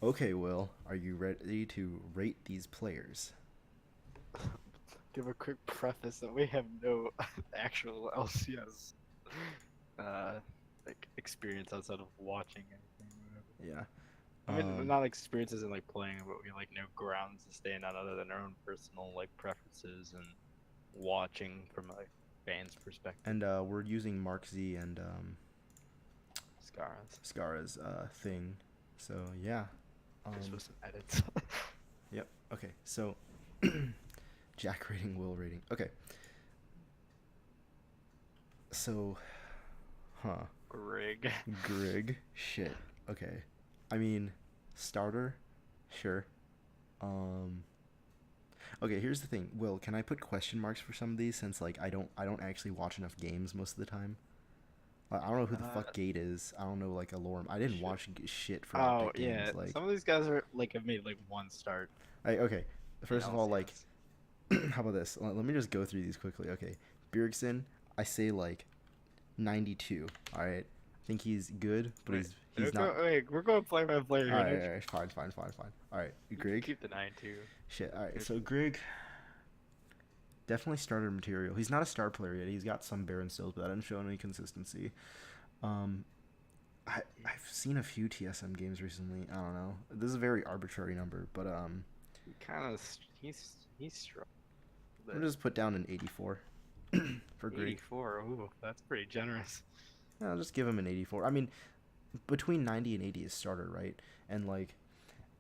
Okay, Will, are you ready to rate these players? Give a quick preface that we have no actual LCS uh experience outside of watching anything, whatever. Yeah. I mean, Um, not experiences in like playing, but we like no grounds to stand on other than our own personal like preferences and watching from a fan's perspective. and we're using Mark Z and Scars. Scara's thing. So yeah. Just Um, with some edits. yep. Okay. So Jack rating, Will rating. Okay. So, huh? Rig. Grig. Shit. Okay. I mean, starter. Sure. Um. Okay. Here's the thing. Will, can I put question marks for some of these since like I don't actually watch enough games most of the time. I don't know who the Uh, fuck Gate is. I don't know like Alorm. I didn't shit. watch shit for Oh Epic yeah, Games. Like, some of these guys are like have made like one start okay. in First of all, like, LCS. how about this? Let me just go through these quickly. Okay, Bjergsen, I say like 92. All right, I think he's good, but Wait, he's not. we're going player by player All here. right, Don't all right, fine, fine, fine, fine. All right, you can Grig. keep the 9-2. Shit. All right, Good. so Grig definitely starter material. He's not a star player yet. He's got some Baron stills, but that didn't show any consistency. Um, I've seen a few TSM games recently. I don't know. This is a very arbitrary number, but He kind of he's strong, I'm but gonna just put down an 84 for Grig. 84. Ooh, that's pretty generous. I'll just give him an 84. I mean, between 90 and 80 is starter, right? And like,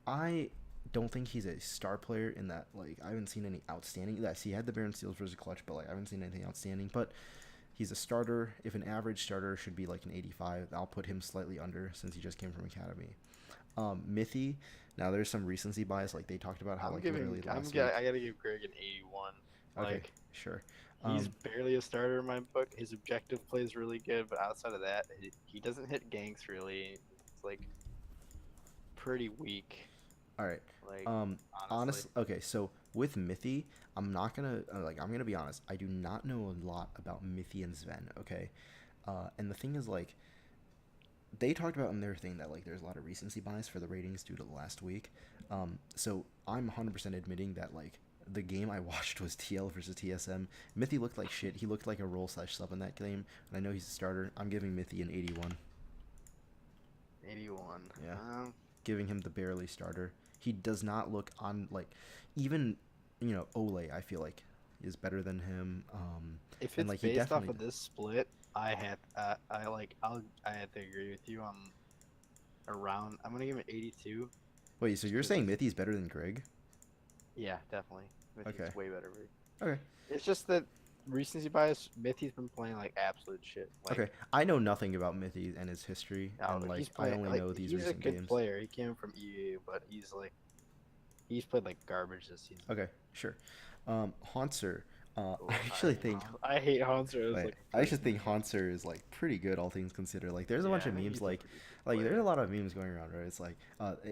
I don't think he's a star player in that. Like, I haven't seen any outstanding. Yes, he had the Baron Steals versus Clutch, but like, I haven't seen anything outstanding. But he's a starter. If an average starter should be like an 85, I'll put him slightly under since he just came from Academy. Mithy. Now there's some recency bias. Like they talked about how like literally last week. I gotta give Greg an 81. Okay, Like sure. he's Um, barely a starter in my book. His objective play is really good, but outside of that, he doesn't hit ganks really. It's like pretty weak. all right. Like Um, honestly. okay. So with Mithy, I'm not gonna I'm gonna be honest. I do not know a lot about Mithy and Sven. Okay. And the thing is like they talked about in their thing that like there's a lot of recency bias for the ratings due to the last week. So I'm 100% admitting that like the game I watched was TL versus TSM. Mithy looked like shit. He looked like a role slash sub in that game, and I know he's a starter. I'm giving Mithy an 81. 81. Yeah, giving him the barely starter. He does not look on like even Ole. I feel like is better than him. If And it's like he based off definitely. of this split, I have to agree with you on around. I'm gonna give it 82, Wait, so just you're because saying Mithy's better than Greg? yeah, definitely. Okay. Mithy's way better. Okay. It's just that recency bias. Mithy's been playing like absolute shit. Like, Okay, I know nothing about Mithy and his history, no, and like he's I playing only like know these he's a recent good games. player. He came from EA, but he's played like garbage this season. Okay, sure. Haunter, I Oh, actually think. I hate Hanser as Wait, like a I actually person. think Haunter is like pretty good, all things considered. Like, there's a bunch Yeah, of I think memes he's a like, pretty good there's a player. lot of memes going around, right? It's like,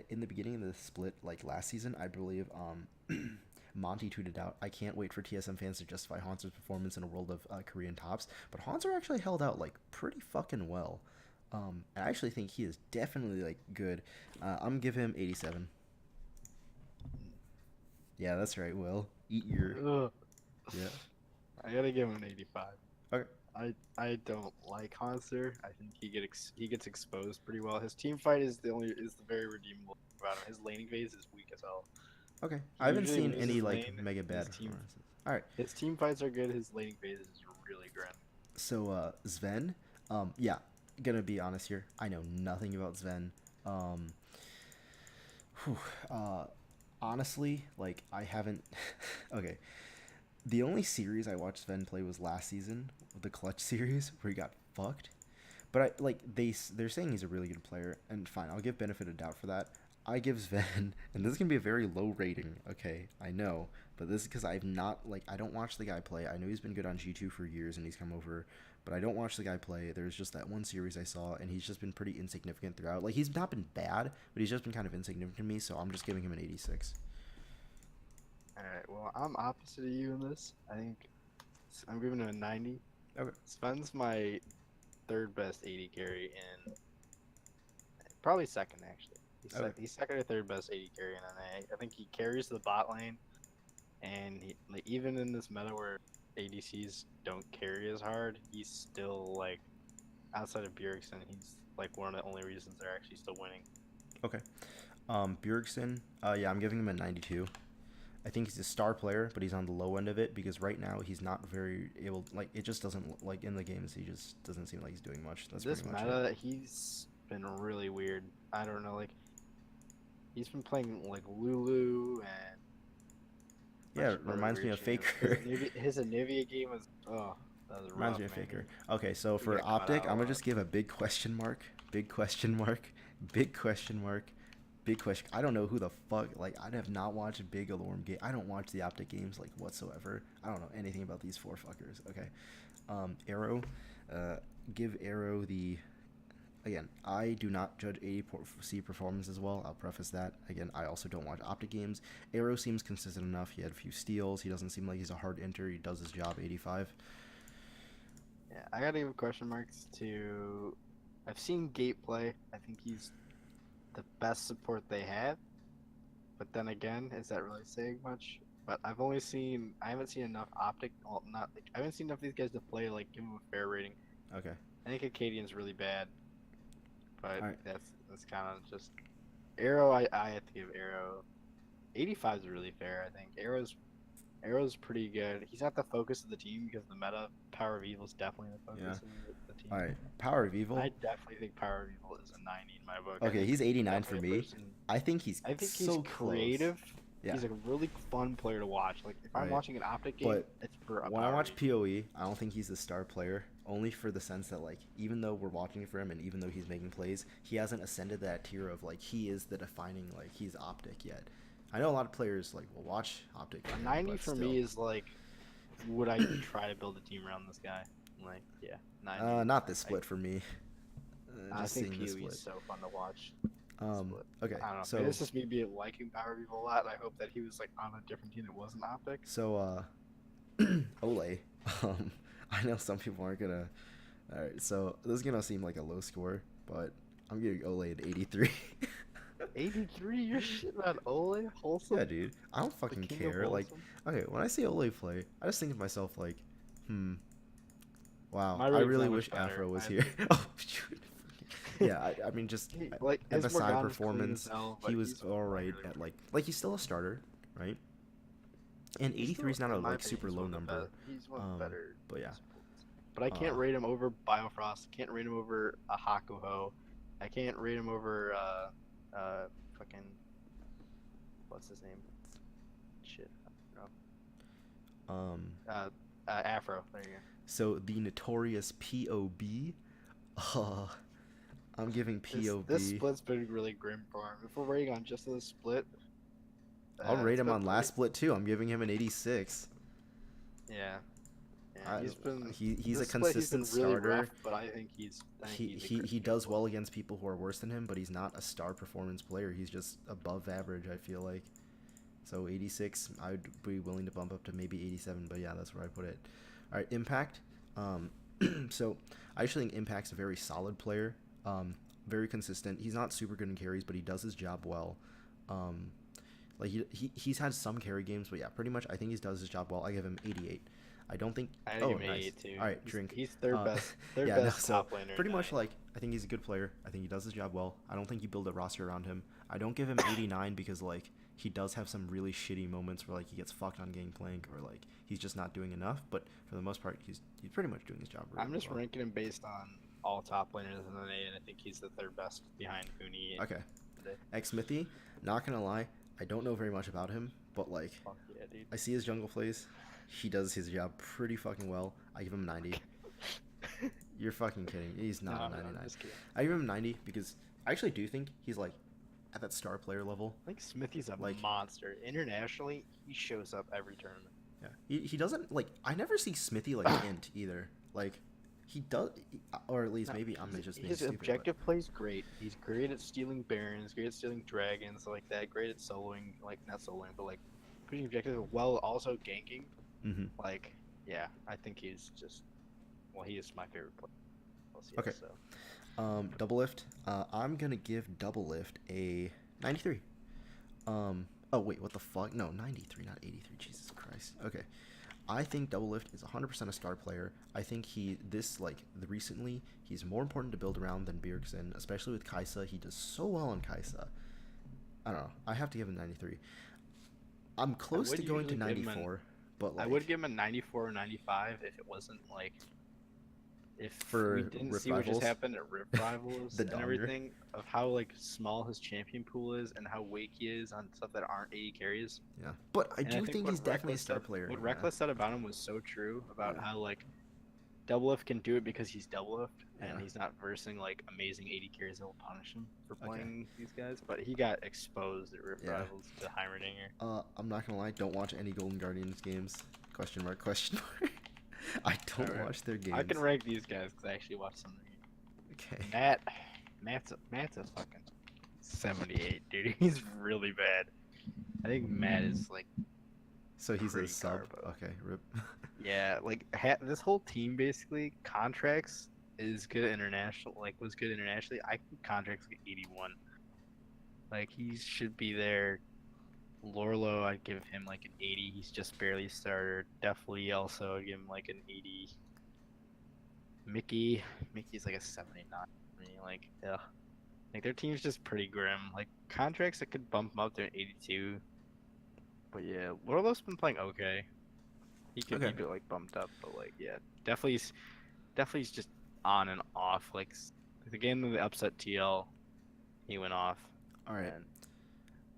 in the beginning of the split, like last season, I believe, Monty tweeted out, "I can't wait for TSM fans to justify Haunter's performance in a world of Korean tops." But Haunter actually held out like pretty fucking well. I actually think he is definitely like good. I'm gonna give him 87. Yeah, that's right. Will eat your Ugh. yeah. I gotta give him an 85. Okay. I don't like Hanser. I think he gets exposed pretty well. His team fight is the very redeemable thing about him. His laning phase is weak as hell. Okay. He I haven't usually seen loses any like lane. mega bad performances. All right. His team fights are good. His laning phase is really grim. So Sven, yeah, gonna be honest here. I know nothing about Sven. Um, whew, uh, honestly, like I haven't. Okay, the only series I watched Sven play was last season, the Clutch series where he got fucked. But I like they're saying he's a really good player, and fine, I'll give benefit of doubt for that. I give Sven, and this is gonna be a very low rating. Okay, I know, but this is because I've not like I don't watch the guy play. I know he's been good on G2 for years, and he's come over, but I don't watch the guy play. There's just that one series I saw, and he's just been pretty insignificant throughout. Like he's not been bad, but he's just been kind of insignificant to me. So I'm just giving him an 86. All right. Well, I'm opposite of you in this. I think I'm giving him a 90. Okay. Sven's my third best 80 carry and probably second actually. Okay. He's second or third best AD carry in NA. I think he carries the bot lane, and he, like, even in this meta where ADCs don't carry as hard, he's still like outside of Bjergsen, he's like one of the only reasons they're actually still winning. Okay. Bjergsen, yeah, I'm giving him a 92. I think he's a star player, but he's on the low end of it because right now he's not very able. Like it just doesn't like in the games. He just doesn't seem like he's doing much. That's This pretty much it. meta, he's been really weird. I don't know, like he's been playing like Lulu and a bunch Yeah, of other reminds me weird of champs. Faker. His Anivia game was that was Reminds rough, me of man. Faker. Okay, so He for got caught Optic, out a I'm gonna lot. just give a big question mark, big question mark, big question mark, big question. I don't know who the fuck. Like, I have not watched Big Alarm game. I don't watch the Optic games like whatsoever. I don't know anything about these four fuckers. Okay, Arrow, give Arrow the. Again, I do not judge ADC performance as well. I'll preface that. Again, I also don't watch Optic games. Arrow seems consistent enough. He had a few steals. He doesn't seem like he's a hard enter. He does his job. 85. Yeah, I gotta give question marks to. I've seen Gate play. I think he's the best support they have. But then again, is that really saying much? But I haven't seen enough Optic. Well, not like I haven't seen enough of these guys to play like give him a fair rating. Okay. I think Acadian's really bad, but All right. that's kind of just Arrow. I have to give Arrow 85 is really fair. I think Arrow's pretty good. He's not the focus of the team because the meta Power of Evil is definitely the Yeah. focus of the team. All right. Power of Evil. I definitely think Power of Evil is a 90 in my book. I Okay, think he's he's 89 for definitely a me. person. I think he's I think he's so close. creative. Yeah. He's a really fun player to watch. Like if I'm Right. watching an Optic game, But it's for a when I Power watch Evil. PoE, I don't think he's the star player. Only for the sense that like even though we're watching for him and even though he's making plays, he hasn't ascended that tier of like he is the defining like he's Optic yet. I know a lot of players like will watch Optic for A him, 90 but for still. me is like, would I try to build a team around this guy? Like, yeah, 90. Not this split for me. I Just think seeing this PoE split. is so fun to watch. Um. Split. Okay. I don't know. So Maybe it's just me being liking Power of Evil a lot. And I hope that he was like on a different team that wasn't Optic. so Ole. Um. I know some people aren't gonna. All right. So this is gonna seem like a low score, but I'm giving Ole an 83. 83, you're shitting on Ole? Wholesome? Yeah, dude. I don't The fucking king of care. Like, wholesome? okay, when I see Ole play, I just think to myself like, wow, My I rating's really that wish much better. Afro was here. Oh, shoot. Yeah, I mean, just Like, his MSI Morgana's clean as performance, hell, he but was he's all right really at weak. like he's still a starter, right? And He's 83 still, is not a in my like opinion, super he's low one of the number. best. He's one of the better But yeah. supports. But I can't Uh, rate him over Biofrost. I can't rate him over a Hakuho. I can't rate him over fucking what's his name? Shit. I don't um, know. Afro. There you go. so the notorious POB. Uh, I'm giving This POB. split's been really grim for him. If we're rating on just this split, I'll rate it's him been on last split too. I'm giving him an 86. yeah. Yeah, I, he's a this split, he's been consistent really starter. rough, but I think he's a He good does player. well against people who are worse than him, but he's not a star performance player. He's just above average, I feel like. So 86, I would be willing to bump up to maybe 87, but yeah, that's where I put it. All right, Impact. So I actually think Impact's a very solid player. Very consistent. He's not super good in carries, but he does his job well. Like he's had some carry games, but yeah, pretty much I think he does his job well. I give him 88. I don't think. I Oh, give him nice. 88 too. All right, drink. He's third best. Third Yeah, best so top laner. pretty much tonight. like I think he's a good player. I think he does his job well. I don't think you build a roster around him. I don't give him 89 because like he does have some really shitty moments where like he gets fucked on Gangplank or like he's just not doing enough. But for the most part, he's pretty much doing his job. Really I'm just well. ranking him based on all top laners in the NA, and I think he's the third best behind Uni. Okay. X Smithy, not gonna lie, I don't know very much about him, but like Fuck yeah, dude. I see his jungle plays. He does his job pretty fucking well. I give him 90. You're fucking kidding. He's not a 99. I'm just kidding. I give him 90 because I actually do think he's like at that star player level. I think Smithy's a Like- monster. Internationally, he shows up every tournament. Yeah. He doesn't like I never see Smithy like int either. Like he does or at least No, maybe I'm just being his stupid. objective plays great. He's great at stealing barons, great at stealing dragons, like that. Great at soloing, like not soloing, but like pushing objectives while also ganking. Mm-hmm. Like, yeah, I think he's just. Well, he is my favorite player. LCS, Okay. So. Double lift. I'm gonna give double lift a 93. Oh wait, what the fuck? No, 93, not 83. Jesus Christ. Okay. I think double lift is 100% a star player. I think recently he's more important to build around than Bjergsen, especially with Kaisa. He does so well on Kaisa. I don't know. I have to give him 93. I'm I close would to going to usually give him an 94, but I would like give him a 94 or 95 if it wasn't like if we for didn't Rift see what just Rivals, happened at Rip Rivals the and Donger. everything of how like small his champion pool is and how weak he is on stuff that aren't 80 carries. Yeah, but I And I do think think he's definitely a star player. what Yeah, Reckless said about him was so true about yeah, how like Doublelift can do it because he's Doublelift and yeah. he's not versing like amazing 80 carries that will punish him for Okay, playing these guys. But he got exposed at Rip yeah. Rivals to Heimerdinger. I'm not gonna lie. Don't watch any Golden Guardians games. Question mark? Question mark. I don't Alright. watch their I games. can rank these guys because I actually watched some of the Okay. games. Matt's a fucking 78, dude. He's really bad. I think Matt is like So he's a pretty sub. garbo. Okay, rip. Yeah, like this whole team basically contracts is good international. Like was good internationally. I think contracts get 81. Like he should be there. Lorlo, I'd give him like an 80. He's just barely a starter. Definitely also I'd give him like an 80. Mickey's like a 79 for me. Like, yeah. Like their team's just pretty grim. Like contracts that could bump him up to an 82. But yeah, Lorlo's been playing okay. He could Okay. be like bumped up, but like yeah, definitely he's just on and off. Like the game of the upset TL, he went off All right. and got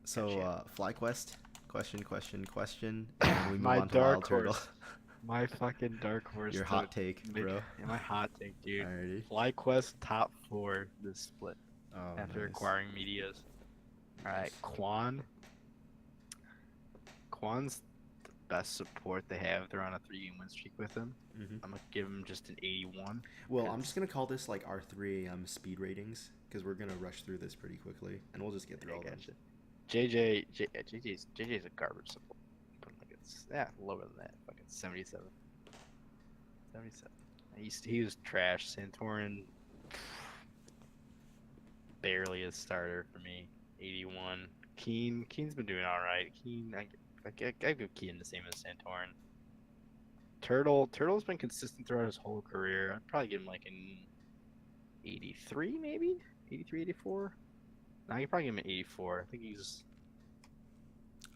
So champ. FlyQuest. Question, and then we move My on to Wild dark Turtle. horse. My fucking dark horse. Your hot take, bro. My hot take, dude. Alrighty. FlyQuest top 4 this split Oh, after nice. acquiring Medias. Alright, Quan's the best support they have. They're on a 3-game win streak with him. Mm-hmm. I'm gonna give him just an 81. Well, I'm just gonna call this like our 3 speed ratings because we're gonna rush through this pretty quickly, and we'll just get through all of them. Gotcha. JJ's a garbage support. But like it's lower than that. Fucking 77. 77. He was trash. Santorin barely a starter for me. 81. Keen's been doing all right. I give Keen the same as Santorin. Turtle's been consistent throughout his whole career. I'd probably give him like an 83 maybe, 83, 84. No, I could probably give him an 84. I think he's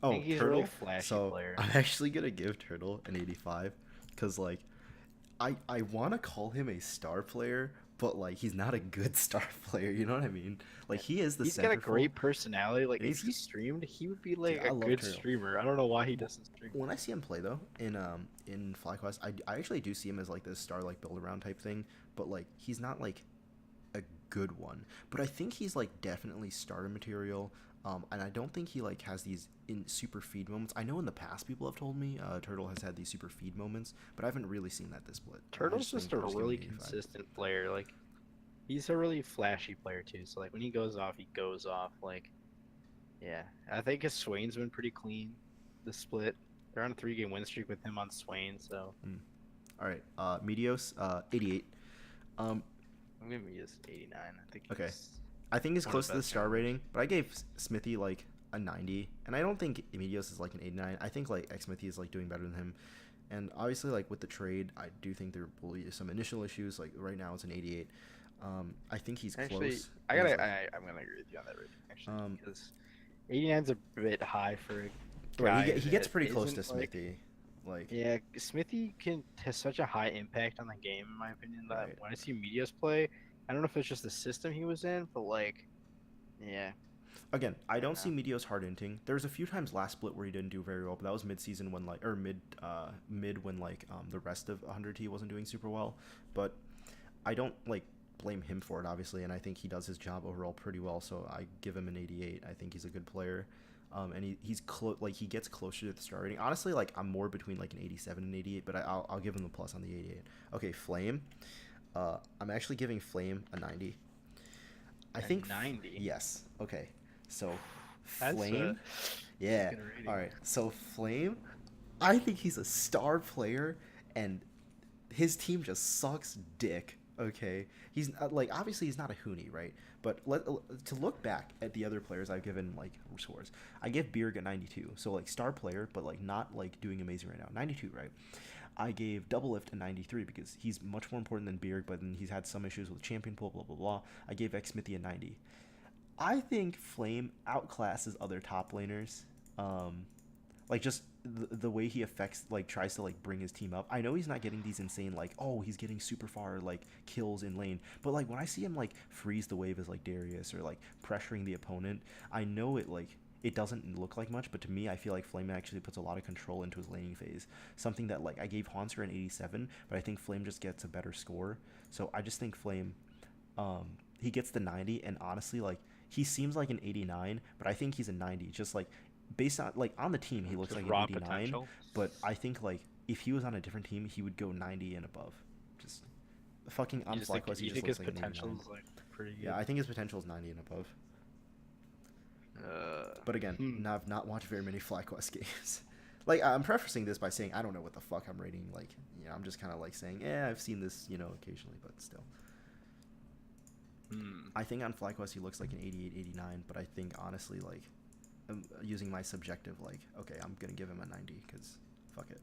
Oh, he's a Turtle. really flashy So player. I'm actually gonna give Turtle an 85 because like I want to call him a star player, but like he's not a good star player. You know what I mean? Like he is the He's got a centerfold. great personality. Like And if he streamed, he would be like Dude, I a love good Turtle. streamer. I don't know why he doesn't stream. When I see him play though in FlyQuest, I actually do see him as like this star like build around type thing, but like he's not like a good one. But I think he's like definitely starter material. And I don't think he like has these in super feed moments. I know in the past people have told me Turtle has had these super feed moments, but I haven't really seen that this split. Turtle's just think a we're giving really him 85. consistent player. Like he's a really flashy player too. So like when he goes off, he goes off. Like yeah, I think his Swain's been pretty clean. The split. They're on a 3-game win streak with him on Swain. So All right, Medios, 88. I'm giving him just 89. I think. Okay. He's I think it's one of close to the best star streamers. rating, but I gave Smithy like a 90, and I don't think Emilios is like an 89. I think like X Smithy is like doing better than him, and obviously like with the trade, I do think there will be some initial issues. Like right now it's an 88. I think he's Actually, close. I'm He's, gonna like- agree with you on that rating actually because 89's a bit high for a right, guy he gets that pretty close to isn't, like- Smithy. Like Yeah, Smithy has such a high impact on the game, in my opinion, that Right. when I see Media's play, I don't know if it's just the system he was in, but like, yeah, again, I don't know. see Medios hard inting. There's a few times last split where he didn't do very well, but that was mid season when like or mid when like the rest of 100T wasn't doing super well. But I don't like blame him for it obviously, and I think he does his job overall pretty well. So I give him an 88. I think he's a good player. And he's like he gets closer to the star rating. Honestly, like I'm more between like an 87 and 88, but I'll give him the plus on the 88. Okay, Flame. I'm actually giving Flame a 90. I think 90. Yes. Okay. So That's Flame. Yeah. good rating. All right. So Flame, I think he's a star player, and his team just sucks dick Okay, he's like obviously he's not a Huni, right? But to look back at the other players I've given like scores, I give Beerg a 92, so like star player, but like not like doing amazing right now. 92, right? I gave Doublelift a 93 because he's much more important than Beerg, but then he's had some issues with champion pool, blah blah blah. I gave Xmithy a 90. I think Flame outclasses other top laners. Um, like just the way he affects like tries to like bring his team up. I know he's not getting these insane like oh he's getting super far like kills in lane, but like when I see him like freeze the wave as like Darius or like pressuring the opponent, I know it like it doesn't look like much, but to me I feel like Flame actually puts a lot of control into his laning phase. Something that like I gave Haunter an 87, but I think Flame just gets a better score. So I just think Flame he gets the 90, and honestly like he seems like an 89, but I think he's a 90 just like based on like on the team he looks Just like an raw 89, potential. but I think like if he was on a different team he would go 90 and above. Just fucking on FlyQuest he You just think looks his like an potential 89. is like pretty Yeah, good? I think his potential is 90 and above. Uh, But again, hmm. I've not watched very many FlyQuest games. Like I'm prefacing this by saying I don't know what the fuck I'm rating. Like I'm just kind of like saying I've seen this occasionally, but still. Hmm. I think on FlyQuest he looks like an 88, 89, but I think honestly like I'm using my subjective like okay I'm gonna give him a 90 because fuck it.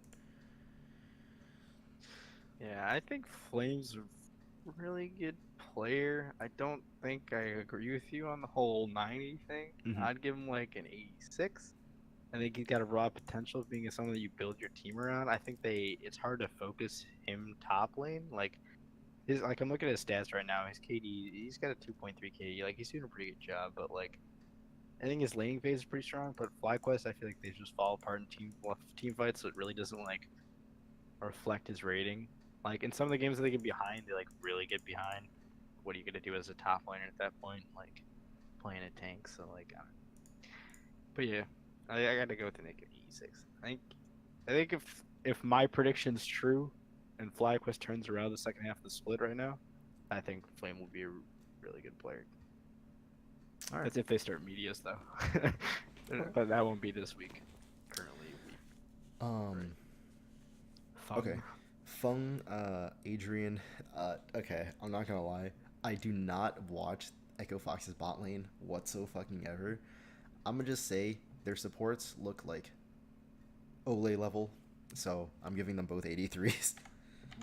Yeah, I think Flame's a really good player. I don't think I agree with you on the whole 90 thing. Mm-hmm. I'd give him like an 86. I think he's got a raw potential of being someone that you build your team around. I think it's hard to focus him top lane. Like his like I'm looking at his stats right now. His KD, he's got a 2.3 KD. Like he's doing a pretty good job, but like I think his laning phase is pretty strong. But FlyQuest, I feel like they just fall apart in team fights, so it really doesn't like reflect his rating. Like in some of the games that they get behind, they like really get behind. What are you gonna do as a top laner at that point? Like playing a tank, so like I don't know. But yeah, I gotta go with the negative 86. I think if my prediction's true, and FlyQuest turns around the second half of the split right now, I think Flame will be a really good player. All right. That's if they start medias though. But that won't be this week. Currently, we Um. right. Fung. Okay. Fung. Adrian. Okay. I'm not gonna lie. I do not watch Echo Fox's bot lane whatso fucking ever. I'm gonna just say their supports look like Ole level, so I'm giving them both 83s.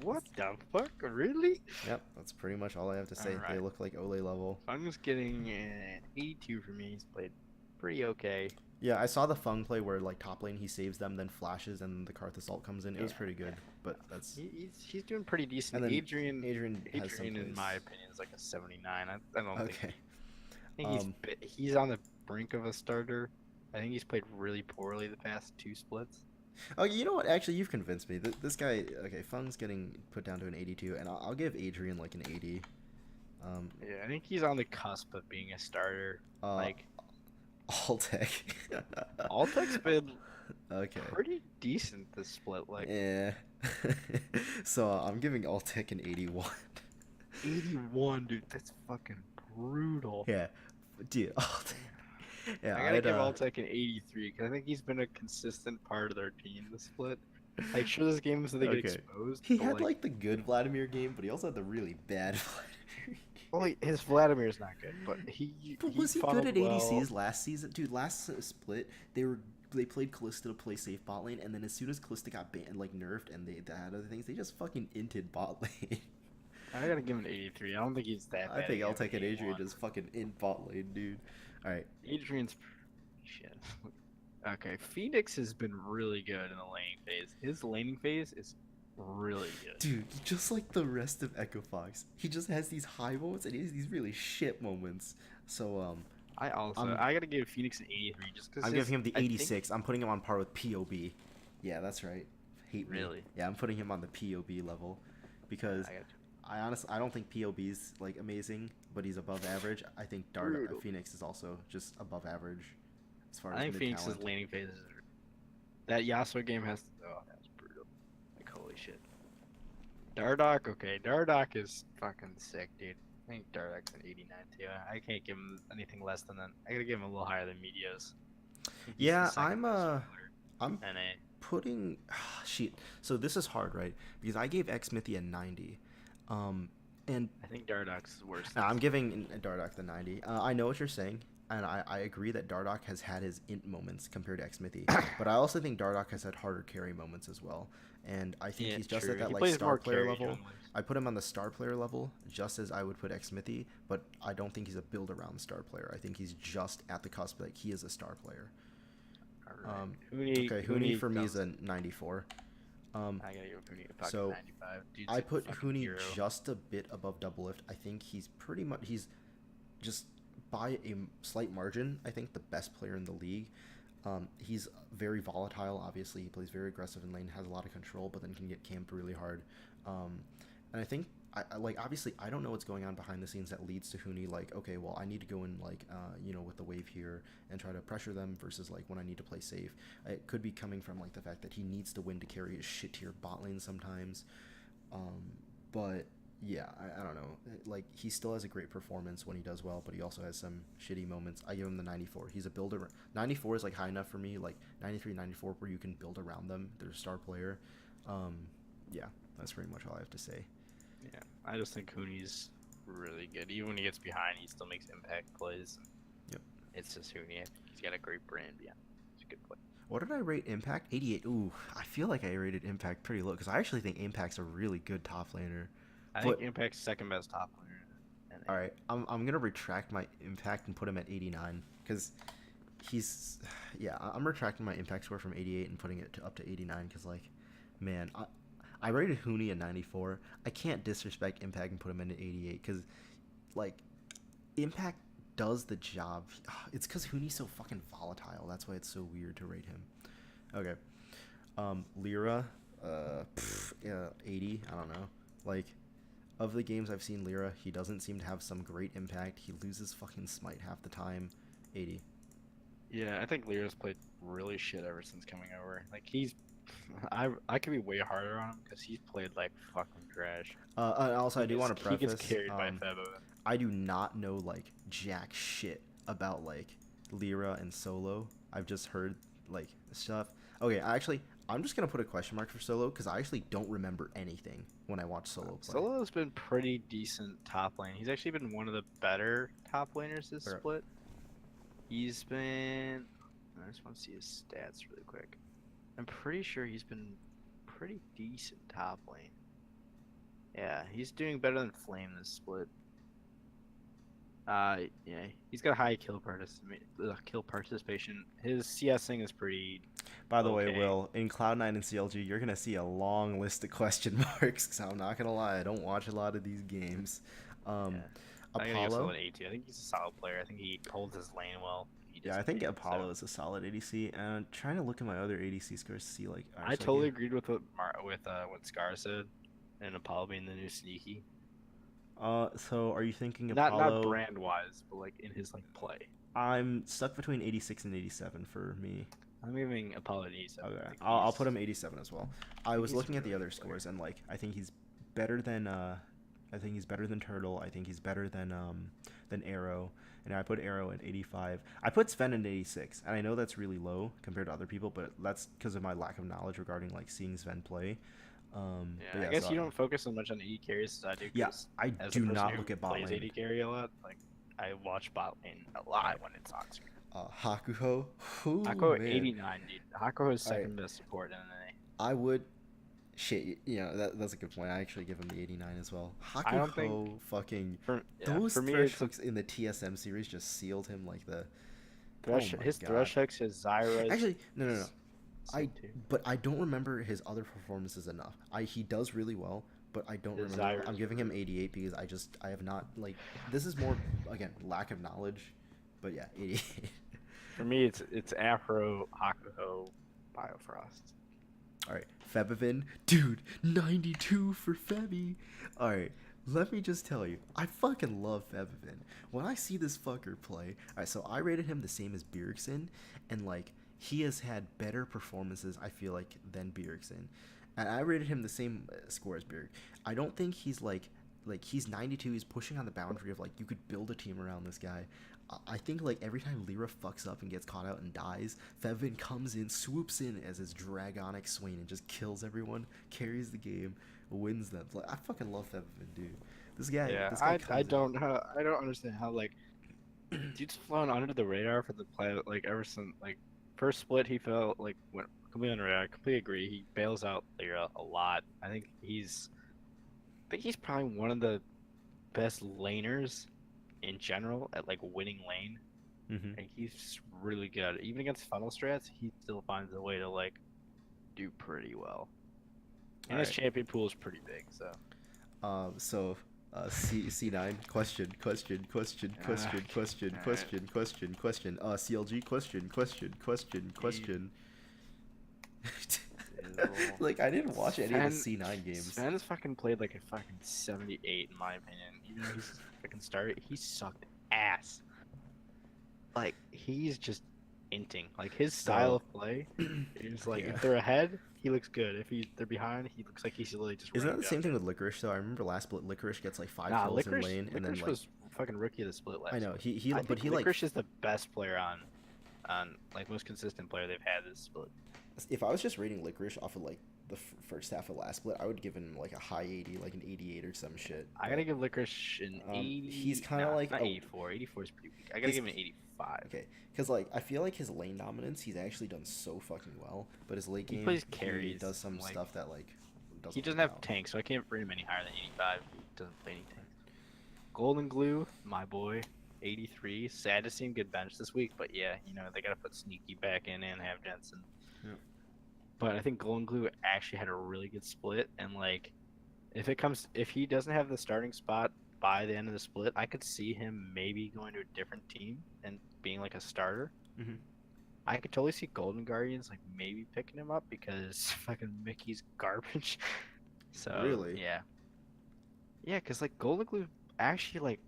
What the fuck? Really? Yep, that's pretty much all I have to All say. They right. look like Ole level. Fung's getting an 82 for me. He's played pretty okay. Yeah, I saw the Fung play where like top lane he saves them, then flashes, and the Karth assault comes in. It was Yeah, pretty yeah. good, but that's He's doing pretty and decent. then Adrian has some Adrian, in plays. my opinion, is like a 79. I don't think Okay. I think Um. he's on the brink of a starter. I think he's played really poorly the past two splits. Oh, you know what? Actually, you've convinced me. This guy, okay, Fung's getting put down to an 82, and I'll give Adrian like an 80. Um. Yeah, I think he's on the cusp of being a starter. Uh. Like All tech. Altec's been Okay. pretty decent this split. Like Yeah. So I'm giving Alltech an 81. 81, dude. That's fucking brutal. Yeah, dude. Alltech. Yeah, I gotta give Altec an 83 because I think he's been a consistent part of their team this split. Like, sure, there's games that they get Okay. exposed, He but had like the good Vladimir game, but he also had the really bad Vladimir well, game. his Vladimir's not good, but But he was he good funneled at well. ADCs last season? Dude, last split they played Callista to play safe bot lane, and then as soon as Callista got banned, like nerfed, and they had other things, they just fucking inted bot lane. I gotta give him an 83. I don't think he's that I bad. think I I'll give him take an an Adrian 81. just fucking in bot lane, dude. All right. Adrian's shit. Okay, Phoenix has been really good in the laning phase. His laning phase is really good. Dude, just like the rest of Echo Fox, he just has these high moments and he has these really shit moments. So I'm I gotta give Phoenix an 83 just because I'm giving him the I think 86. I'm putting him on par with POB. Yeah, that's right. Hate me. really. Yeah, I'm putting him on the POB level because I got I don't think POB's like amazing, but he's above average. I think brutal. Phoenix is also just above average as far I as think mid Phoenix's talent. laning phases are that Yasuo game has. Oh, that's brutal. Like holy shit. Dardoch, okay, Dardoch is fucking sick, dude. I think Dardoch's an 89 too. I can't give him anything less than that. I gotta give him a little higher than Meteos. I think he's the Yeah, second best I'm jungler in NA. putting shit. So this is hard, right? Because I gave X Smithy a 90. Um And I think Dardox is worse. no, I'm giving Dardoch the 90. I know what you're saying, and I agree that Dardoch has had his int moments compared to Xmithy, but I also think Dardoch has had harder carry moments as well. And I think Yeah, he's just true. at that He like plays star more player carry level. junglers. I put him on the star player level just as I would put Xmithy, but I don't think he's a build around star player. I think he's just at the cusp, like he is a star player. All right. Okay, Huni for me is a 94. I gotta give Huni a fucking So 95. Dude's I a put fucking Huni hero. just a bit above double lift. I think he's pretty much he's just by a slight margin. I think the best player in the league. He's very volatile. Obviously, he plays very aggressive in lane, has a lot of control, but then can get camped really hard. And I think I like obviously I don't know what's going on behind the scenes that leads to Huni like okay, well I need to go in like with the wave here and try to pressure them versus like when I need to play safe. It could be coming from like the fact that he needs to win to carry his shit tier bot lane sometimes. But yeah, I don't know. Like he still has a great performance when he does well, but he also has some shitty moments. I give him the 94. He's a builder. 94 is like high enough for me. Like 93, 94, where you can build around them. They're a star player. Yeah, that's pretty much all I have to say. Yeah, I just think Huni's really good. Even when he gets behind, he still makes impact plays. Yep. It's just Huni. I think he's got a great brand. Yeah, he's a good player. What did I rate Impact? 88. Ooh, I feel like I rated Impact pretty low because I actually think Impact's a really good top laner. I But- think Impact's second best top player. All right, I'm gonna retract my Impact and put him at 89 because he's I'm retracting my Impact score from 88 and putting it up to 89 because like man I rated Huni a 94. I can't disrespect Impact and put him in at 88 because like Impact does the job. It's because Huni's so fucking volatile. That's why it's so weird to rate him. Okay, Lyra, 80. I don't know, like. Of the games I've seen Lyra, he doesn't seem to have some great impact. He loses fucking smite half the time. 80. Yeah, I think Lyra's played really shit ever since coming over. Like he's, I could be way harder on him because he's played like fucking trash. Also, I do want to preface. He gets carried by Febo. I do not know like jack shit about like Lyra and Solo. I've just heard like stuff. Okay, I'm just gonna put a question mark for Solo because I actually don't remember anything when I watch Solo play. Solo's been pretty decent top lane. He's actually been one of the better top laners this Okay. split. He's been. I just want to see his stats really quick. I'm pretty sure he's been pretty decent top lane. Yeah, he's doing better than Flame this split. Yeah, he's got high kill participation. His CSing is pretty. By the way, Okay. Will, in Cloud9 and CLG, you're going to see a long list of question marks, because I'm not going to lie, I don't watch a lot of these games. Yeah. I gotta give Apollo? Solo an A2. I think he's a solid player. I think he holds his lane well. Yeah, I think Apollo is a solid ADC, and I'm trying to look at my other ADC scores to see, like... I totally agreed with what Scar said, and Apollo being the new sneaky. So are you thinking Apollo... Not brand-wise, but like in his like play. I'm stuck between 86 and 87 for me. I'm giving Apollo an 87. Okay, I think I'll he's- put him 87 as well. I was he's a looking at the really other good player. scores, and like I think he's better than Turtle. I think he's better than Arrow, and I put Arrow at 85. I put Sven at 86, and I know that's really low compared to other people, but that's because of my lack of knowledge regarding like seeing Sven play. But I guess so you don't focus so much on AD carries as I do. Yeah, 'cause I as a do person not who look at bot plays lane. AD carry a lot. Like I watch bot lane a lot when it's on screen. Hakuho. Ooh, Hakuho man. 89, dude. Hakuho is Alright. second best support in NA. I would. Shit, that's a good point. I actually give him the 89 as well. I don't Hakuho think- fucking. Yeah, Those for me, thresh it's hooks in the TSM series just sealed him like the. Thresh, Oh my his God. thresh hooks, his Zyra. Actually, no. But I don't remember his other performances enough. He does really well, but I don't His remember. Zyra's I'm giving him 88 because I have not like. This is more again lack of knowledge, but yeah, 88. For me, it's Afro, Hakuho, Biofrost. All right, Febivin, dude, 92 for Febby. All right, let me just tell you, I fucking love Febivin. When I see this fucker play, all right, so I rated him the same as Bjergsen, and like he has had better performances, I feel like, than Bjergsen, and I rated him the same score as Bjerg. I don't think he's like he's 92. He's pushing on the boundary of like you could build a team around this guy. I think like every time Lyra fucks up and gets caught out and dies, Fevin comes in, swoops in as his Dragonic Swain and just kills everyone, carries the game, wins them. Like I fucking love Fevin, dude. This guy, Yeah, this guy I comes in. I don't understand how like dude's flown under the radar for the play like ever since like first split he felt like went completely under the radar. I completely agree. He bails out Lyra a lot. I think he's probably one of the best laners in general at like winning lane. Mm-hmm. Like he's just really good. Even against funnel strats, he still finds a way to like do pretty well. And All his right. champion pool is pretty big, so So, C9 question. alright. CLG question. He Like I didn't watch any of the Sven C9 games. Sven's fucking played like a fucking 78 in my opinion. Even though he's fucking started, he sucked ass. Like he's just inting. Like his style of play is like Yeah. if they're ahead, he looks good. If they're behind, he looks like he's literally just Isn't that running the same down. thing with Licorice though? I remember last split Licorice gets like 5 Nah, kills in Licorice, lane and then Licorice like was fucking rookie of the split last. I know Split. he I but think he like Licorice is the best player on like most consistent player they've had this split. if I was just rating Licorice off of like the first half of last split, I would give him like a high 80, like an 88 or some shit. I gotta give Licorice an 80. He's kind of like not a, 84. 84 is pretty weak. I gotta give him an 85. okay, because like I feel like his lane dominance, he's actually done so fucking well, but his late He game, plays he carries, does some like, stuff that like doesn't. He doesn't work have out. tanks, so I can't rate him any higher than 85. He doesn't play any tanks. Golden Glue, my boy, 83. Sad to see him get benched this week, but yeah, you know, they gotta put Sneaky back in and have Jensen. Yeah. But I think Golden Glue actually had a really good split, and like, if he doesn't have the starting spot by the end of the split, I could see him maybe going to a different team and being like a starter. Mm-hmm. I could totally see Golden Guardians like maybe picking him up because fucking Mickey's garbage. So Really? yeah, because like Golden Glue actually like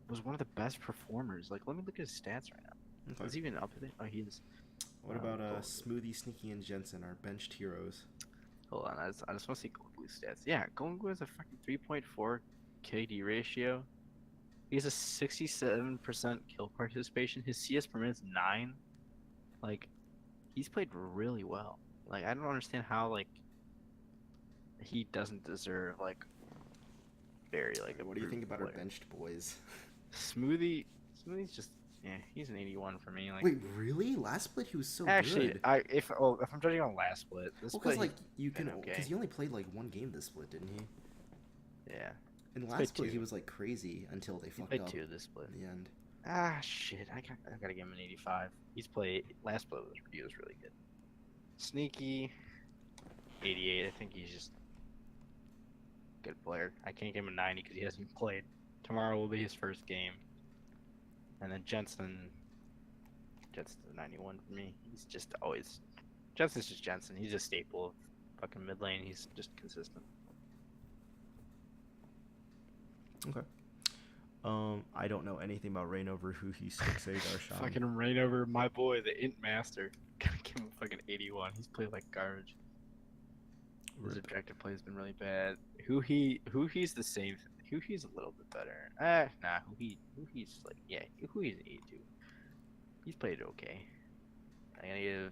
was one of the best performers. Like, let me look at his stats right now. Okay. Is he even up there? Oh, he is. What about Golden Glue. Smoothie, Sneaky, and Jensen, our benched heroes? Hold on, I just want to see Golden Glue stats. Yeah, Golden Glue has a fucking 3.4 KD ratio. He has a 67% kill participation. His CS per minute is 9. Like, he's played really well. Like, I don't understand how like he doesn't deserve like very like a. What do you think about our player. benched boys? Smoothie's just he's an 81 for me. Like Wait, really? Last split he was so actually, good. if I'm judging on last split, this Well, split because like you been can, because okay. he only played like one game this split, didn't he? Yeah, In played last split two. he was like crazy until they he fucked played up 2 this split. in the end. Ah shit, I gotta give him an 85. He's played last split he was really good. Sneaky, 88. I think he's just a good player. I can't give him a 90 because he hasn't played. Tomorrow will be his first game. And then Jensen's a 91 for me. He's just always Jensen's just Jensen. He's a staple of fucking mid lane. He's just consistent. Okay. I don't know anything about Rain over who he sticks a Darshan. Fucking rain over my boy, the Int Master. Gotta give him a fucking 81. He's played like garbage. His Rip. objective play has been really bad. Who he's the same. Who he's a little bit better. Nah. Who he's like who he's an 82. He's played okay. I'm gonna give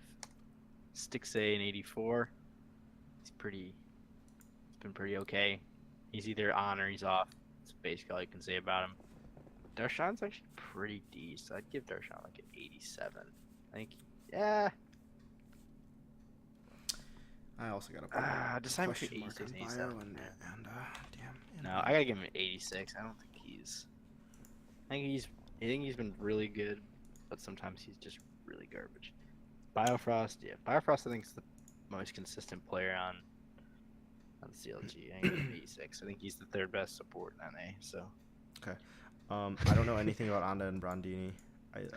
Stixay an 84. He's been pretty okay. He's either on or he's off. That's basically all you can say about him. Darshan's actually pretty decent. I'd give Darshan like an 87. I think, yeah. I also got a Decide question between mark 86 on and bio 87. and damn. No, I gotta give him an 86. I don't think he's. I think he's been really good, but sometimes he's just really garbage. Biofrost, yeah. Biofrost, I think, is the most consistent player on CLG. I give him 86. I think he's the third best support in NA. So. I don't know anything about Anda and Brandini.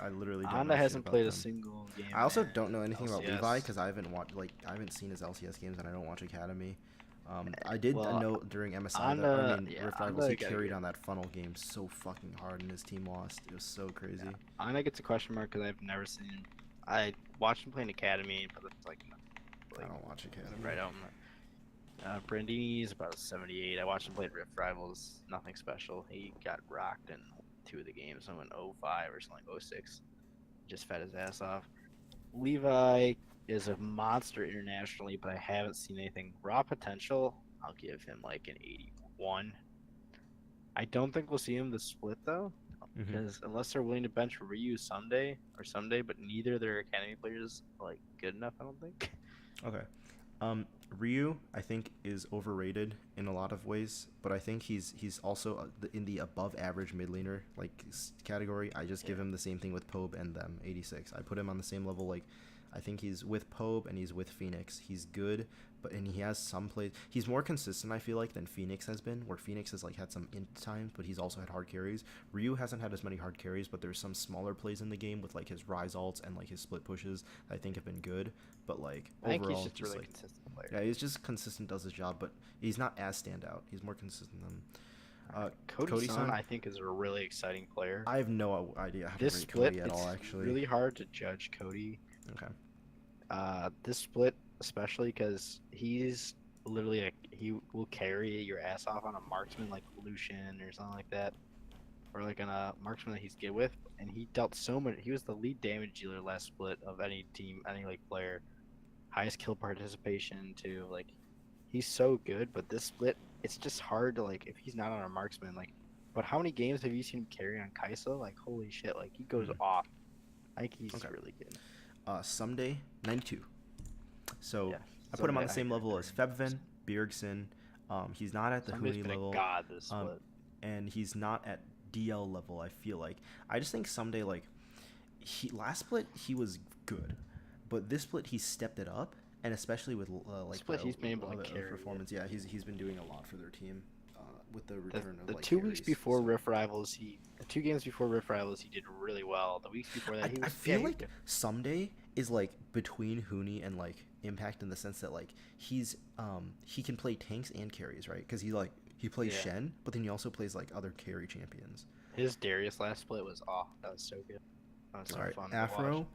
I literally don't. Anda know shit hasn't about played a them. single game. I also in don't know anything about LCS. Levi because I haven't seen his LCS games and I don't watch Academy. I did Well, know during MSI Anda- that yeah, Rift Rivals Anda he gotta carried get- on that funnel game so fucking hard and his team lost. It was so crazy. Yeah. Anda gets a question mark because I've never seen him. I watched him play in Academy, but it's like I don't watch Academy. right out. Brandini is about a 78. I watched him play at Rift Rivals. Nothing special. He got rocked in 2 of the games. I went 05 or something, 06. Just fed his ass off. Levi is a monster internationally, but I haven't seen anything. Raw potential, I'll give him like an 81. I don't think we'll see him the split though, Mm-hmm. because unless they're willing to bench Ryu Sunday, but neither their academy players like good enough, I don't think. Okay. Ryu, I think, is overrated in a lot of ways, but I think he's also in the above average mid laner like category. I just give Yeah. him the same thing with Pobe and them 86. I put him on the same level. Like, I think he's with Pobe and he's with Phoenix. He's good, but and he has some plays. He's more consistent, I feel like, than Phoenix has been. Where Phoenix has like had some int times, but he's also had hard carries. Ryu hasn't had as many hard carries, but there's some smaller plays in the game with like his rise alts and like his split pushes that I think have been good. But like I think he's overall, just a really like consistent player. yeah, he's just consistent, does his job, but he's not as standout. He's more consistent than Cody Sun, Cody-san. I think, is a really exciting player. I have no idea how to This rate split, Cody at it's all, actually. really hard to judge Cody. Okay. This split, especially because he's literally he will carry your ass off on a marksman like Lucian or something like that, or like on a marksman that he's good with, and he dealt so much. He was the lead damage dealer last split of any team, any like player, highest kill participation too. Like he's so good, but this split, it's just hard to like if he's not on a marksman. Like, but how many games have you seen him carry on Kai'Sa? Like holy shit, like he goes Mhm. off. I think he's Okay. really good. Someday 92. So Yeah, I put him on the I same agree level with as that. Febvin, Bjergsen. He's not at the Somebody's Huni been level. a god this Um, split. and he's not at DL level. I feel like I just think someday like he last split he was good, but this split he stepped it up, and especially with like Split, he's been able to carry it. performance. Yeah, he's been doing a lot for their team with the return of The like 2 weeks carries. before So Rift Rivals, the 2 games before Rift Rivals, he did really well. The weeks before that, I yeah, feel he was like good. someday is like between Huni and like Impact in the sense that like he can play tanks and carries, right? Because he plays Yeah, Shen, but then he also plays like other carry champions. his Darius last split was that was so good. That was so All right, fun to watch. Afro.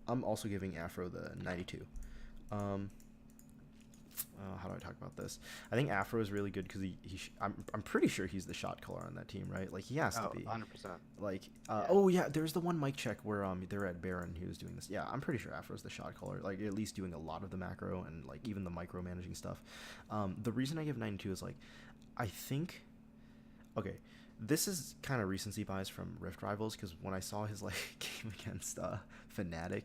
I'm also giving Afro the 92. Um, how do I talk about this? I think Afro is really good because I'm pretty sure he's the shot caller on that team, right? Like he has to Oh, be. 100%. Like, Yeah. oh yeah, there's the one mic check where they're at Baron. He was doing this. Yeah, I'm pretty sure Afro's the shot caller. Like at least doing a lot of the macro and like even the micromanaging stuff. The reason I give 92 is like, I think, okay, this is kind of recency bias from Rift Rivals because when I saw his like game against Fnatic,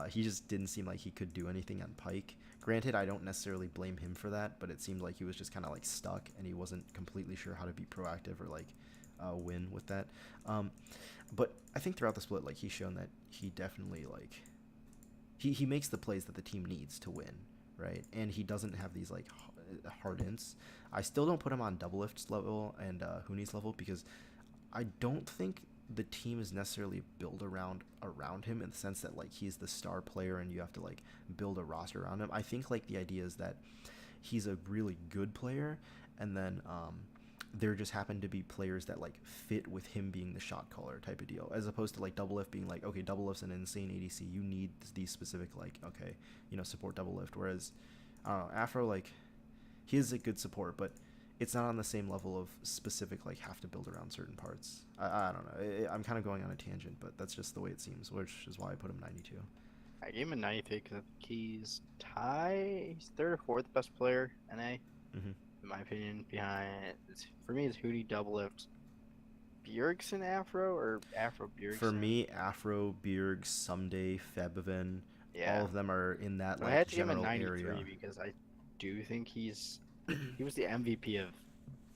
he just didn't seem like he could do anything on Pike. Granted, I don't necessarily blame him for that, but it seemed like he was just kind of like stuck and he wasn't completely sure how to be proactive or like win with that. But I think throughout the split, like he's shown that he definitely like he makes the plays that the team needs to win, right? And he doesn't have these like hard ints. I still don't put him on Double Lift's level and Huni's level because I don't think the team is necessarily built around him in the sense that like he's the star player and you have to like build a roster around him. I think like the idea is that he's a really good player and then there just happen to be players that like fit with him being the shot caller type of deal, as opposed to like Double Lift being like, okay, Double Lift's an insane ADC, you need these specific like, okay, support Double Lift. Whereas I don't know, Afro, like he is a good support, but it's not on the same level of specific like have to build around certain parts. I don't know. I'm kind of going on a tangent, but that's just the way it seems, which is why I put him 92. I gave him a 93 because I think he's he's third or fourth best player NA, Mm-hmm. in my opinion. For me, it's Hootie, Double Lift, Bjergsen, Afro, or Afro Bjergsen. For me, Afro, Bjerg, Someday, Febvin, Yeah. all of them are in that I like had to give him a general 93 area. because I do think he was the MVP of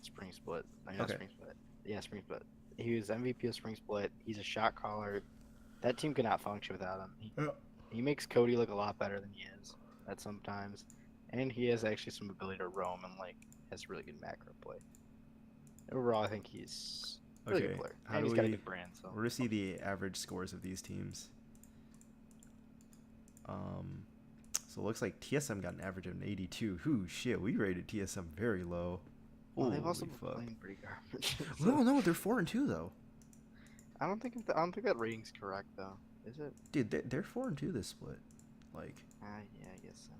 Spring Split. I mean, not Okay. Spring Split. Yeah, Spring Split. He was MVP of Spring Split. He's a shot caller. That team could not function without him. He makes Cody look a lot better than he is at sometimes, and he has actually some ability to roam and like has really good macro play. Overall, I think he's a really good player, How and do he's got a we? good brand. So We're to see the average scores of these teams. So it looks like TSM got an average of an 82. Whoo, shit, we rated TSM very low. well, they've also Holy been fuck. playing pretty garbage. No, they're 4-2 though. I don't think that rating's correct though. Is it? Dude, they're 4-2 this split. Like, Yeah, I guess so.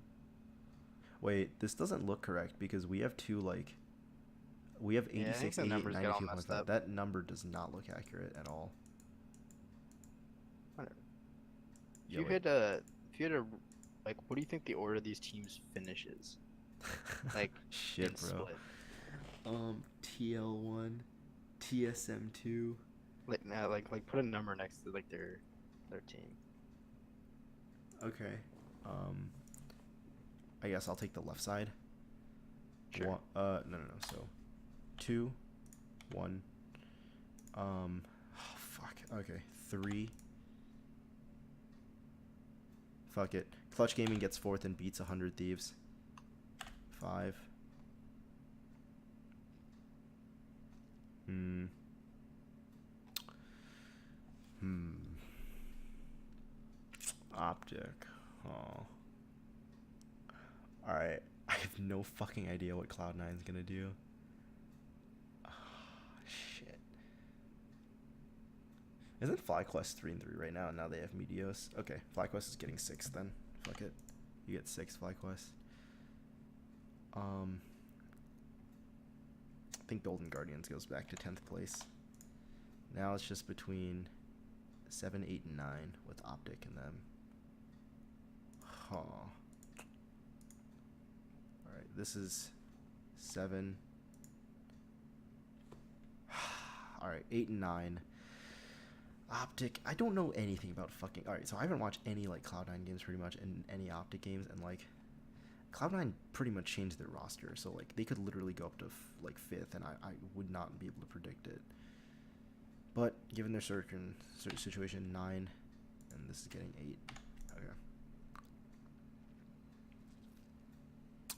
wait, this doesn't look correct because we have we have Yeah, I think 86, the 88, numbers get all 92.5. messed up. That number does not look accurate at all. Whatever. Yeah, If you had a, like, what do you think the order of these teams finishes? Like, shit, in bro. split. TL1. TSM2. Like now, like put a number next to like their team. Okay. I guess I'll take the left side. Sure. No. So, 2, 1. Fuck. Okay. 3. Fuck it. Clutch Gaming gets 4th and beats 100 Thieves. 5. Optic. Oh. Alright. I have no fucking idea what Cloud9's gonna do. Oh, shit. Isn't FlyQuest 3 and 3 right now? And now they have Meteos. Okay, FlyQuest is getting 6 then. Fuck it. You get 6 FlyQuest. I think Golden Guardians goes back to 10th place. Now it's just between 7, 8, and 9 with Optic and them. Huh. Alright, this is 7. Alright, 8 and 9. Optic, I don't know anything about fucking... Alright, so I haven't watched any, like, Cloud9 games pretty much, and any Optic games, and, like, Cloud9 pretty much changed their roster, so, like, they could literally go up to, like, 5th, and I would not be able to predict it. But, given their certain situation, 9, and this is getting 8. Okay.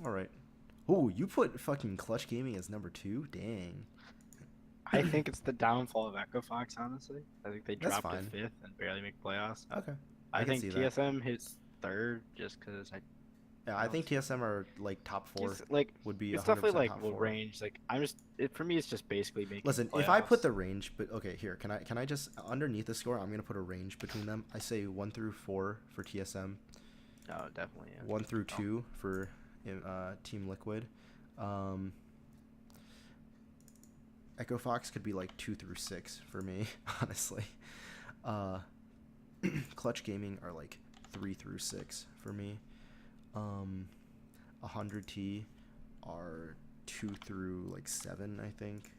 Alright. Ooh, you put fucking Clutch Gaming as number 2? Dang. I think it's the downfall of Echo Fox, honestly. I think they That's dropped fine. to 5th and barely make playoffs. Okay. I can think see that. TSM hits 3rd just because Yeah, I think TSM are, like, top 4. like Would be it's 100% definitely like top will 4. range. Like for me, it's just basically making. Listen, playoffs. if I put the range, but okay, here, can I just underneath the score, I'm gonna put a range between them. I say 1 through 4 for TSM. Oh, definitely. Yeah. 1 through 2 for Team Liquid. Echo Fox could be like 2 through 6 for me, honestly. Clutch Gaming are like 3 through 6 for me. 100T are 2 through like 7, I think.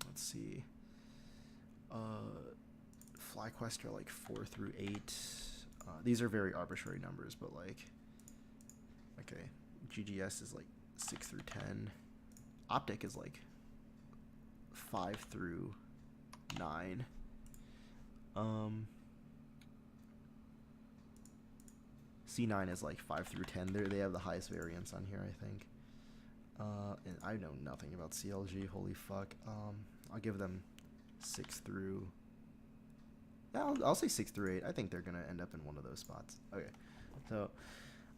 Let's see. FlyQuest are like 4 through 8. These are very arbitrary numbers, but like, okay, GGS is like 6 through 10. Optic is like 5 through 9. C9 is like 5 through 10. They have the highest variance on here, I think. And I know nothing about CLG. Holy fuck. I'll give them 6 through... Yeah, I'll say 6 through 8. I think they're gonna end up in one of those spots. Okay, so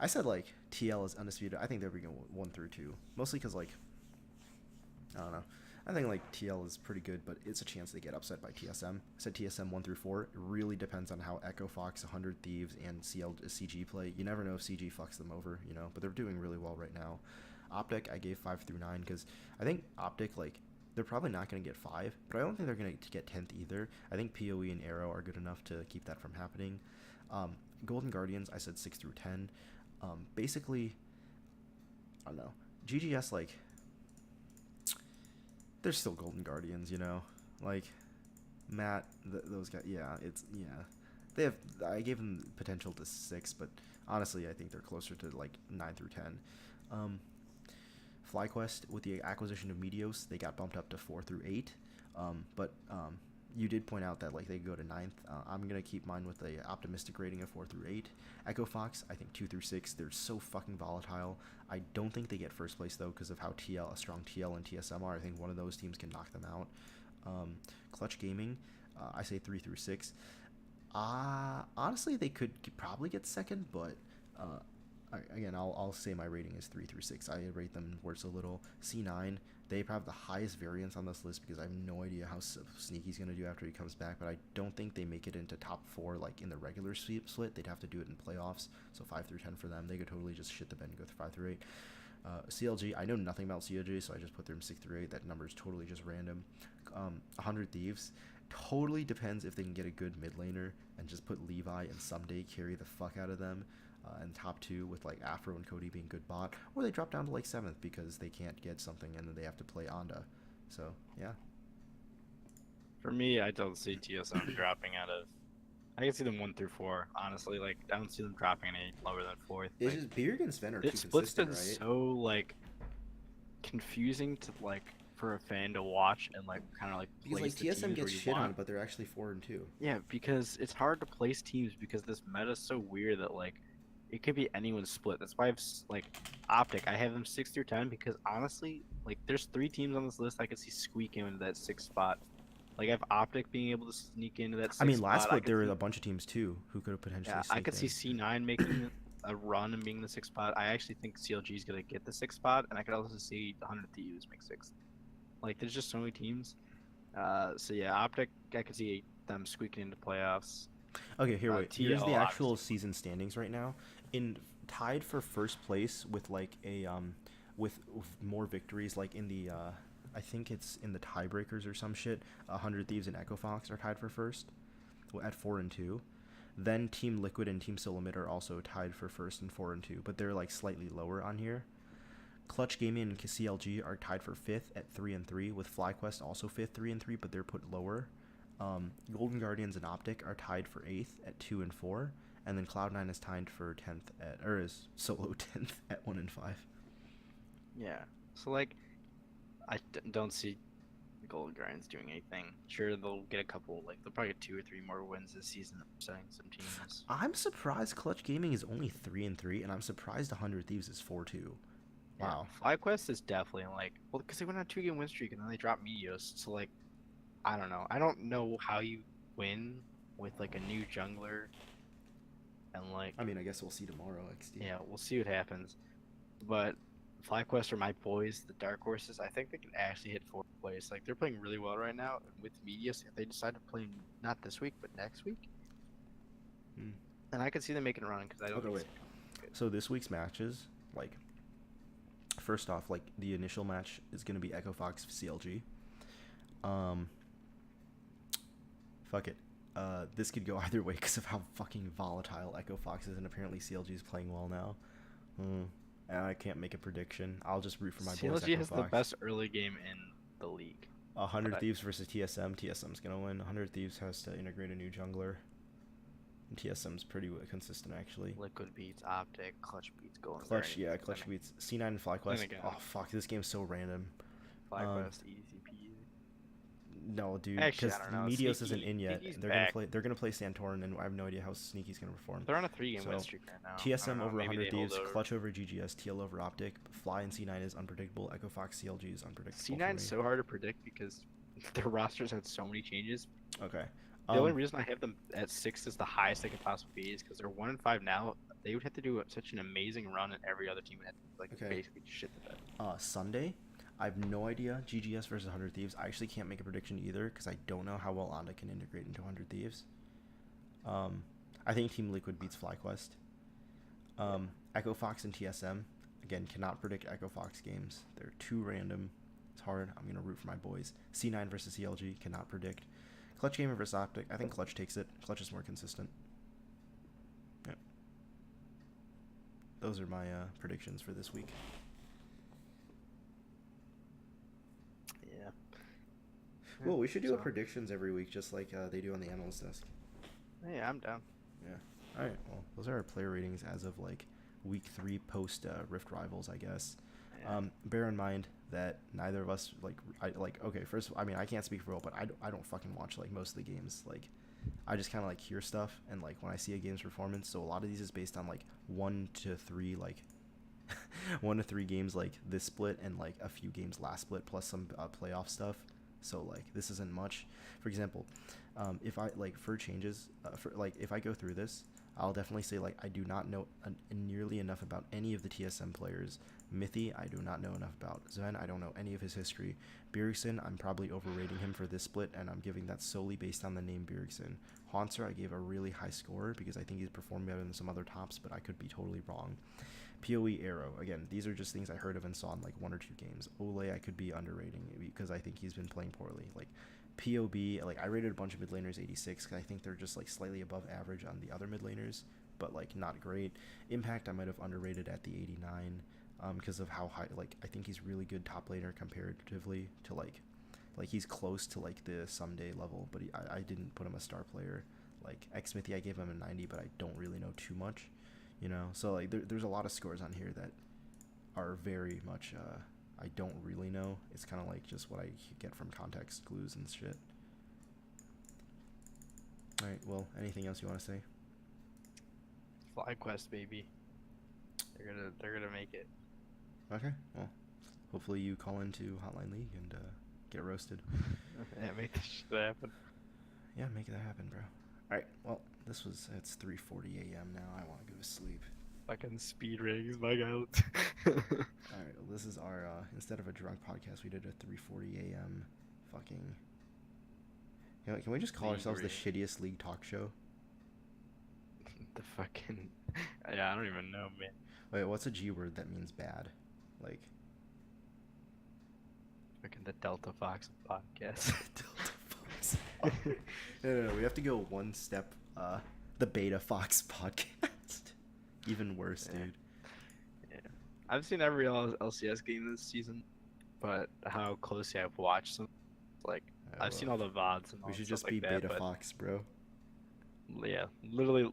I said like TL is undisputed. I think they're going 1 through 2, mostly because like I don't know. I think like TL is pretty good, but it's a chance they get upset by TSM. I said TSM 1 through 4. It really depends on how Echo Fox, 100 Thieves, and CG play. You never know if CG fucks them over, you know. But they're doing really well right now. Optic, I gave 5 through 9 because I think Optic, like, they're probably not going to get 5, but I don't think they're going to get 10th either. I think PoE and Arrow are good enough to keep that from happening. Golden Guardians, I said 6 through 10. Basically, I don't know. GGS, like, they're still Golden Guardians, you know? Like, Matt, those guys, yeah, They have, I gave them potential to 6, but honestly, I think they're closer to, like, 9 through 10. FlyQuest, with the acquisition of Meteos, they got bumped up to 4 through 8. But you did point out that like they go to 9th. I'm gonna keep mine with a optimistic rating of 4 through 8. Echo Fox, I think 2 through 6. They're so fucking volatile. I don't think they get first place though because of how a strong TL and TSM are. I think one of those teams can knock them out. Clutch Gaming, I say 3 through 6. Honestly, they could probably get second, but again, I'll say my rating is 3 through 6. I rate them worse a little. C9, they have the highest variance on this list because I have no idea how Sneaky's going to do after he comes back, but I don't think they make it into top 4 like in the regular split. They'd have to do it in playoffs, so 5 through 10 for them. They could totally just shit the bed and go 5 through 8. CLG, I know nothing about CLG, so I just put them 6 through 8. That number is totally just random. 100 Thieves, totally depends if they can get a good mid laner and just put Levi and someday carry the fuck out of them. And top 2 with like Afro and Cody being good bot, or they drop down to like 7th because they can't get something and then they have to play Onda. So yeah. For me, I don't see TSM dropping out of. I can see them 1 through 4. Honestly, like I don't see them dropping any lower than fourth. It's Like just Bjerg and Sven are this too split's consistent, been right? so like confusing to like for a fan to watch and like kind of like Because like place the TSM teams where gets you shit on, want. but they're actually 4-2. Yeah, because it's hard to place teams because this meta's so weird that like it could be anyone's split. That's why like Optic. I have them 6 through 10 because honestly, like there's 3 teams on this list I could see squeaking into that 6th spot. Like I have Optic being able to sneak into that I sixth mean, last spot. I split could there were see, a bunch of teams too who could have potentially yeah, I sneaked could see in. C9 making a run and being the 6th spot. I actually think CLG is gonna get the 6th spot, and I could also see 100 Thieves make 6th. Like there's just so many teams. So yeah, Optic, I could see them squeaking into playoffs. Okay, here wait. Here's TL the actual obviously. season standings right now. In tied for first place with like a with more victories, like in the I think it's in the tiebreakers or some shit. 100 Thieves and Echo Fox are tied for first at 4-2. Then Team Liquid and Team Solimit are also tied for first and 4-2, but they're like slightly lower on here. Clutch Gaming and CLG are tied for fifth at 3-3, with FlyQuest also fifth, 3-3, but they're put lower. Golden Guardians and Optic are tied for eighth at 2-4, and then Cloud9 is tied for 10th at, or is solo 10th at 1-5. Yeah. So like, don't see the Golden Guardians doing anything. Sure, they'll get a couple. Like they'll probably get 2 or 3 more wins this season, upsetting some teams. I'm surprised Clutch Gaming is only 3-3, and I'm surprised 100 Thieves is 4-2. Yeah, Wow. FlyQuest is definitely like, well, because they went on a 2-game win streak and then they dropped Meteos. So like, I don't know. I don't know how you win with like a new jungler and like, I mean, I guess we'll see tomorrow, XD. yeah, we'll see what happens. But FlyQuest are my boys, the Dark Horses. I think they can actually hit 4th place. Like they're playing really well right now. And with Meteos, if they decide to play not this week but next week, Hmm. and I could see them making a run because I don't Okay, think wait. So this week's matches, like, first off, like the initial match is gonna be Echo Fox CLG. Um, fuck it. This could go either way because of how fucking volatile Echo Fox is, and apparently CLG is playing well now. And I can't make a prediction. I'll just root for my boys. CLG Echo has the Fox. best early game in the league. 100 But Thieves versus TSM. TSM's gonna win. 100 Thieves has to integrate a new jungler. And TSM's pretty consistent actually. Liquid beats Optic, Clutch beats Golden Clutch, Guardians. yeah, Clutch beats C9 and FlyQuest. again. Oh fuck, this game's so random. FlyQuest, easy peasy. No, dude, Actually, because I don't know. Meteos isn't in yet. Sneaky's They're back. gonna play. They're gonna play Santorin, and I have no idea how Sneaky's gonna perform. They're on a 3-game win So, streak right now. I don't TSM know, over maybe 100 they hold Thieves, over. Clutch over GGS, TL over Optic, Fly and C9 is unpredictable, Echo Fox CLG is unpredictable. C9 for is me. so hard to predict because their rosters had so many changes. Okay. The only reason I have them at 6th is the highest they could possibly be is because they're 1-5 now. They would have to do such an amazing run, and every other team would have to like Okay. basically shit the bed. Sunday, I have no idea. GGS versus 100 Thieves. I actually can't make a prediction either because I don't know how well Anda can integrate into 100 Thieves. I think Team Liquid beats FlyQuest. Echo Fox and TSM. Again, cannot predict Echo Fox games. They're too random. It's hard. I'm going to root for my boys. C9 versus CLG. Cannot predict. Clutch Gamer versus Optic. I think Clutch takes it. Clutch is more consistent. Yep. Those are my predictions for this week. Yeah. Well, we should do So- a predictions every week, just like they do on the analyst desk. Yeah, I'm down. Yeah. All right. Well, those are our player ratings as of like week 3 post Rift Rivals, I guess. Yeah. Bear in mind that neither of us okay. First, I mean, I can't speak for all, but I don't fucking watch like most of the games. Like, I just kind of like hear stuff, and like when I see a game's performance, so a lot of these is based on like 1 to 3 like 1 to 3 games like this split and like a few games last split plus some playoff stuff. So like this isn't much. For example, if I like for changes for like if I go through this, I'll definitely say like I do not know nearly enough about any of the TSM players. Mithy, I do not know enough about. Zen, I don't know any of his history. Bjergsen, I'm probably overrating him for this split, and I'm giving that solely based on the name Bjergsen. Haunter, I gave a really high score because I think he's performed better than some other tops, but I could be totally wrong. PoE Arrow, again, these are just things I heard of and saw in like 1 or 2 games. Ole, I could be underrating because I think he's been playing poorly. Like POB, like I rated a bunch of mid laners 86 because I think they're just like slightly above average on the other mid laners, but like not great. Impact, I might have underrated at the 89 because of how high, like I think he's really good top laner comparatively to like Like he's close to like the someday level, but I didn't put him a star player. Like Xmithy, I gave him a 90, but I don't really know too much, you know. So like there's a lot of scores on here that are very much I don't really know. It's kind of like just what I get from context clues and shit. All right. Well, anything else you want to say? FlyQuest, baby. They're gonna make it. Okay. Well, hopefully you call into Hotline League and get roasted. Yeah, make this shit happen. Yeah, make that happen, bro. All right. Well, it's 3:40 a.m. now. I want to go to sleep. Fucking speed ratings, my guy. All right. Well, this is our instead of a drunk podcast, we did a 3:40 a.m. fucking. You know, can we just call League ourselves the rating. shittiest league talk show? The fucking. Yeah, I don't even know, man. Wait, what's a G word that means bad? Like. Fucking the Delta Fox podcast. Delta Fox. No. We have to go one step. The Beta Fox podcast. Even worse, Yeah. dude. Yeah. I've seen every LCS game this season, but how closely I've watched them, like I've seen all the VODs and all We that should stuff just like be that, Beta but Fox, bro. yeah, literally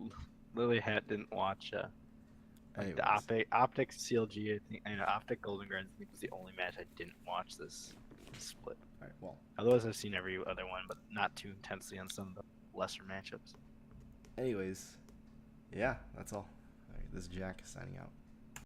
didn't watch like the Anyways. Optic CLG. I think and Optic Golden Guardians. I think was the only match I didn't watch this split. All right. Well. Otherwise, I've seen every other one, but not too intensely on some of the lesser matchups. Anyways. Yeah, that's all. All right. This is Jack signing out.